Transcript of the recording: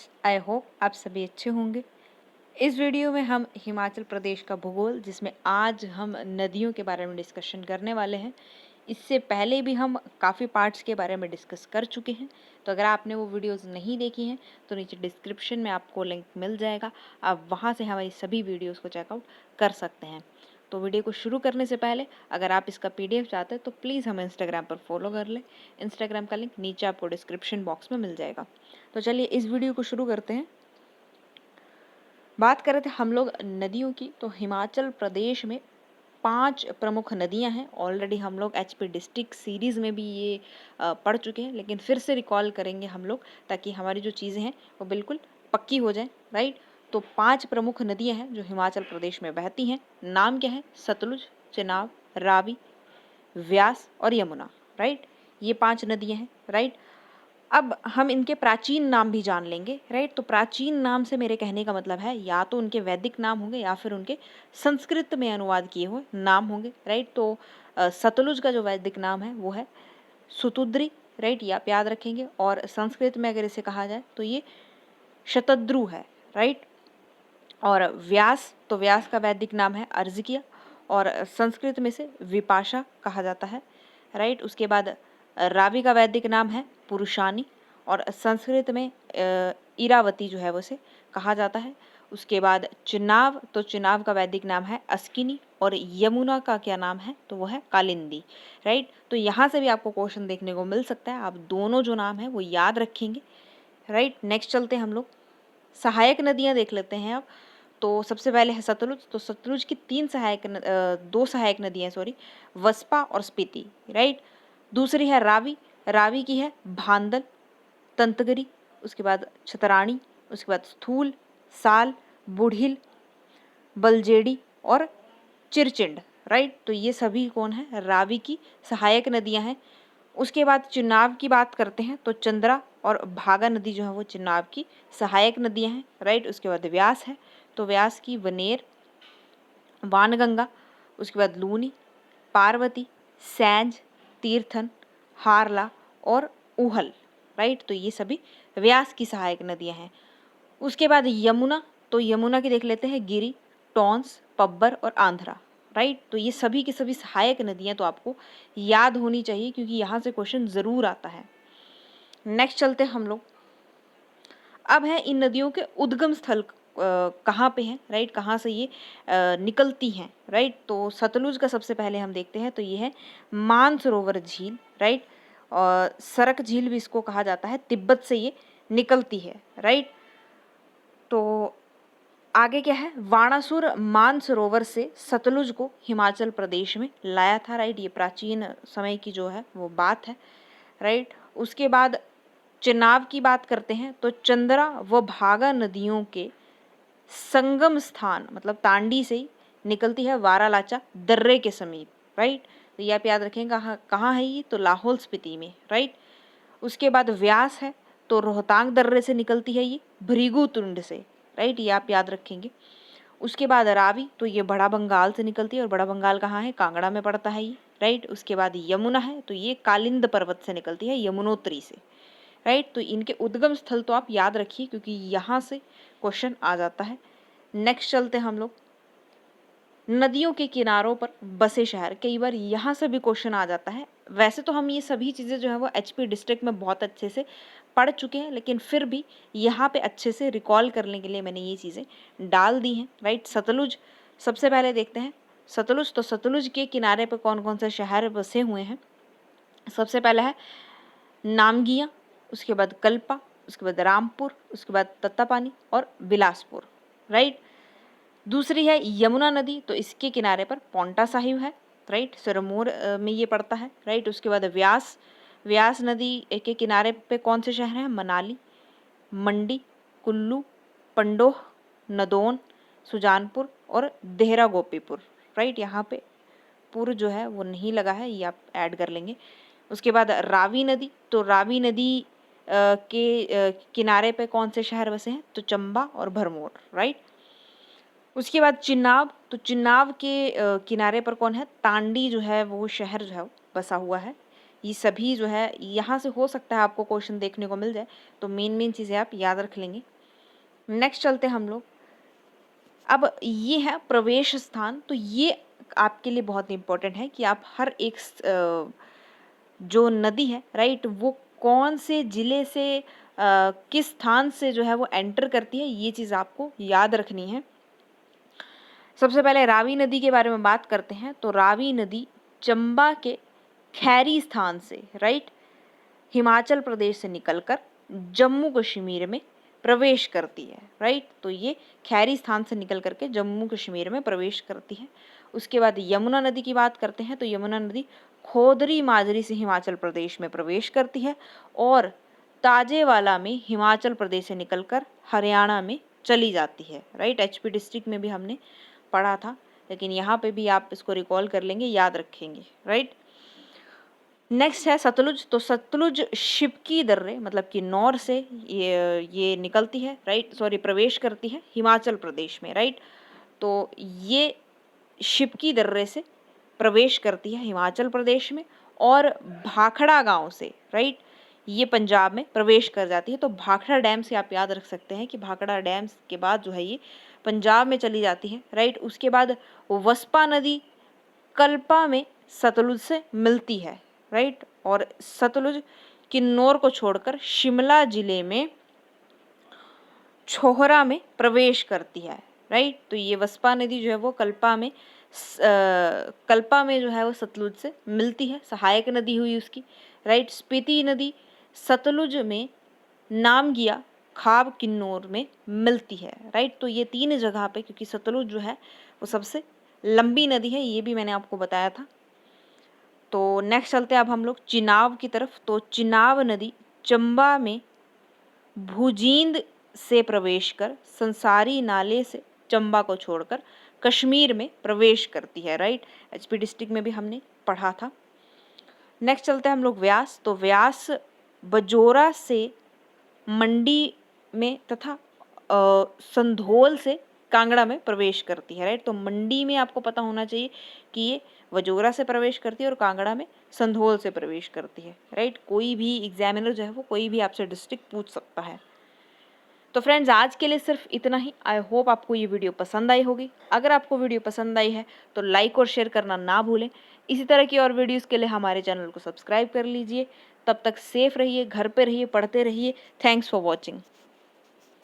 I hope आप सभी अच्छे होंगे। इस वीडियो में हम हिमाचल प्रदेश का भूगोल, जिसमें आज हम नदियों के बारे में डिस्कशन करने वाले हैं। इससे पहले भी हम काफ़ी पार्ट्स के बारे में डिस्कस कर चुके हैं, तो अगर आपने वो वीडियोस नहीं देखी हैं तो नीचे डिस्क्रिप्शन में आपको लिंक मिल जाएगा। आप वहाँ से हमारी सभी वीडियोस को चेकआउट कर सकते हैं। तो वीडियो को शुरू करने से पहले अगर आप इसका PDF चाहते हैं तो प्लीज़ हमें इंस्टाग्राम पर फॉलो कर लें। इंस्टाग्राम का लिंक नीचे आपको डिस्क्रिप्शन बॉक्स में मिल जाएगा। तो चलिए इस वीडियो को शुरू करते हैं। बात कर रहे थे हम लोग नदियों की, तो हिमाचल प्रदेश में 5 प्रमुख नदियां हैं। ऑलरेडी हम लोग HP डिस्ट्रिक्ट सीरीज़ में भी ये पढ़ चुके हैं, लेकिन फिर से रिकॉल करेंगे हम लोग, ताकि हमारी जो चीज़ें हैं वो बिल्कुल पक्की हो जाए, राइट। तो 5 प्रमुख नदियां हैं जो हिमाचल प्रदेश में बहती हैं। नाम क्या है? सतलुज, चिनाब, रावी, व्यास और यमुना, राइट। ये 5 नदियां हैं, राइट। अब हम इनके प्राचीन नाम भी जान लेंगे, राइट। तो प्राचीन नाम से मेरे कहने का मतलब है या तो उनके वैदिक नाम होंगे या फिर उनके संस्कृत में अनुवाद किए हुए नाम होंगे, राइट। तो सतलुज का जो वैदिक नाम है वो है सुतुद्री, राइट। ये आप याद रखेंगे। और संस्कृत में अगर इसे कहा जाए तो ये शतद्रु है, राइट। और व्यास, तो व्यास का वैदिक नाम है अर्जिकिया, और संस्कृत में से विपाशा कहा जाता है, राइट। उसके बाद रावी का वैदिक नाम है पुरुषानी, और संस्कृत में इरावती जो है वो से कहा जाता है। उसके बाद चिनाब, तो चिनाब का वैदिक नाम है अस्किनी, और यमुना का क्या नाम है? तो वो है कालिंदी, राइट। तो यहाँ से भी आपको क्वेश्चन देखने को मिल सकता है, आप दोनों जो नाम है वो याद रखेंगे, राइट। नेक्स्ट चलते हैं हम लोग, सहायक नदियाँ देख लेते हैं अब। तो सबसे पहले है सतलुज। तो सतलुज की 2 सहायक नदियाँ, सॉरी, वस्पा और स्पीति, राइट। दूसरी है रावी, रावी की है भांदल, तंतगरी, उसके बाद छतरानी, उसके बाद स्थूल, साल, बुढ़िल, बलजेड़ी और चिरचिंड, राइट। तो ये सभी कौन है? रावी की सहायक नदियां हैं। उसके बाद चिनाब की बात करते हैं तो चंद्रा और भागा नदी जो है वो चिनाब की सहायक नदियां हैं, राइट। उसके बाद व्यास है, तो व्यास की वनेर, वानगंगा, उसके बाद लूनी, पार्वती, सैंज, तीर्थन, हारला और ऊहल, राइट। तो ये सभी व्यास की सहायक नदियां हैं। उसके बाद यमुना, तो यमुना की देख लेते हैं गिरी, टॉन्स, पब्बर और आंध्रा, राइट। तो ये सभी की सभी सहायक नदियां तो आपको याद होनी चाहिए, क्योंकि यहाँ से क्वेश्चन ज़रूर आता है। नेक्स्ट चलते हैं हम लोग। अब है इन नदियों के उद्गम स्थल कहाँ पे हैं, राइट। कहाँ से ये निकलती हैं, राइट। तो सतलुज का सबसे पहले हम देखते हैं, तो ये है मानसरोवर झील, राइट। और सरक झील भी इसको कहा जाता है, तिब्बत से ये निकलती है, राइट। तो आगे क्या है? वाणासुर मानसरोवर से सतलुज को हिमाचल प्रदेश में लाया था, राइट। ये प्राचीन समय की जो है वो बात है, राइट। उसके बाद चिनाब की बात करते हैं, तो चंद्रा व भागा नदियों के संगम स्थान, मतलब तांडी से ही निकलती है वारालाचा दर्रे के समीप, राइट। तो ये आप याद रखेंगे कहाँ है ये? तो लाहौल स्पीति में, राइट। उसके बाद व्यास है, तो रोहतांग दर्रे से निकलती है ये भृगु तुंड से, राइट। ये आप याद रखेंगे। उसके बाद रावी, तो ये बड़ा बंगाल से निकलती है, और बड़ा बंगाल कहाँ है? कांगड़ा में पड़ता है ये, राइट। उसके बाद यमुना है, तो ये कालिंद पर्वत से निकलती है, यमुनोत्री से, राइट। तो इनके उद्गम स्थल तो आप याद रखिए, क्योंकि यहाँ से क्वेश्चन आ जाता है। नेक्स्ट चलते हैं हम लोग, नदियों के किनारों पर बसे शहर। कई बार यहाँ से भी क्वेश्चन आ जाता है। वैसे तो हम ये सभी चीज़ें जो है वो HP डिस्ट्रिक्ट में बहुत अच्छे से पढ़ चुके हैं, लेकिन फिर भी यहाँ पे अच्छे से रिकॉल करने के लिए मैंने ये चीज़ें डाल दी हैं, राइट। सतलुज सबसे पहले देखते हैं। सतलुज, तो सतलुज के किनारे पर कौन कौन से शहर बसे हुए हैं? सबसे पहला है नामगिया, उसके बाद कल्पा, उसके बाद रामपुर, उसके बाद तत्तापानी और बिलासपुर, राइट। दूसरी है यमुना नदी, तो इसके किनारे पर पौंटा साहिब है, राइट। सिरमौर में ये पड़ता है, राइट। उसके बाद व्यास, व्यास नदी के किनारे पे कौन से शहर हैं? मनाली, मंडी, कुल्लू, पंडोह, नदौन, सुजानपुर और देहरा गोपीपुर, राइट। यहाँ पे पुर जो है वो नहीं लगा है, ये आप ऐड कर लेंगे। उसके बाद रावी नदी, तो रावी नदी के किनारे पे कौन से शहर बसे हैं? तो चंबा और भरमौर, राइट। उसके बाद चिनाब, तो चिनाब के किनारे पर कौन है? तांडी जो है वो शहर जो है वो बसा हुआ है। ये सभी जो है यहाँ से हो सकता है आपको क्वेश्चन देखने को मिल जाए, तो मेन चीज़ें आप याद रख लेंगे। नेक्स्ट चलते हैं हम लोग। अब ये है प्रवेश स्थान, तो ये आपके लिए बहुत इंपॉर्टेंट है कि आप हर एक जो नदी है राइट, वो कौन से जिले से किस स्थान से जो है वो एंटर करती है, ये चीज़ आपको याद रखनी है। सबसे पहले रावी नदी के बारे में बात करते हैं, तो रावी नदी चंबा के खैरी स्थान से राइट हिमाचल प्रदेश से निकलकर जम्मू कश्मीर में प्रवेश करती है राइट। तो ये खैरी स्थान से निकल करके जम्मू कश्मीर में प्रवेश करती है। उसके बाद यमुना नदी की बात करते हैं, तो यमुना नदी खोदरी माजरी से हिमाचल प्रदेश में प्रवेश करती है और ताजेवाला में हिमाचल प्रदेश से निकलकर हरियाणा में चली जाती है राइट। एचपी डिस्ट्रिक्ट में भी हमने पढ़ा था, लेकिन यहाँ पे भी आप इसको रिकॉल कर लेंगे, याद रखेंगे राइट। नेक्स्ट है सतलुज, तो सतलुज शिवकी दर्रे मतलब कि नौर से ये निकलती है राइट, सॉरी प्रवेश करती है हिमाचल प्रदेश में राइट। तो ये शिवकी दर्रे से प्रवेश करती है हिमाचल प्रदेश में और भाखड़ा गांव से राइट ये पंजाब में प्रवेश कर जाती है। तो भाखड़ा डैम से आप याद रख सकते हैं कि भाखड़ा डैम के बाद जो है ये पंजाब में चली जाती है राइट। उसके बाद वस्पा नदी कल्पा में सतलुज से मिलती है राइट, और सतलुज किन्नौर को छोड़कर शिमला जिले में छोहरा में प्रवेश करती है राइट। तो ये वस्पा नदी जो है वो कल्पा में जो है वो सतलुज से मिलती है, सहायक नदी हुई उसकी राइट। स्पीति नदी सतलुज में नामगिया खाब किन्नौर में मिलती है राइट। तो ये 3 जगह पे, क्योंकि सतलुज जो है वो सबसे लंबी नदी है, ये भी मैंने आपको बताया था। तो नेक्स्ट चलते हैं अब हम लोग चिनाब की तरफ। तो चिनाब नदी चंबा में भुजींद से प्रवेश कर संसारी नाले से चंबा को छोड़कर कश्मीर में प्रवेश करती है राइट। एचपी डिस्ट्रिक्ट में भी हमने पढ़ा था। नेक्स्ट चलते हैं हम लोग व्यास। तो व्यास बजोरा से मंडी में तथा संधोल से कांगड़ा में प्रवेश करती है राइट। तो मंडी में आपको पता होना चाहिए कि ये वजोरा से प्रवेश करती है और कांगड़ा में संधोल से प्रवेश करती है राइट। कोई भी एग्जामिनर जो है वो कोई भी आपसे डिस्ट्रिक्ट पूछ सकता है। तो फ्रेंड्स आज के लिए सिर्फ इतना ही। आई होप आपको ये वीडियो पसंद आई होगी। अगर आपको वीडियो पसंद आई है तो लाइक और शेयर करना ना भूलें। इसी तरह की और वीडियोस के लिए हमारे चैनल को सब्सक्राइब कर लीजिए। तब तक सेफ रहिए, घर पे रहिए, पढ़ते रहिए। Thanks for watching.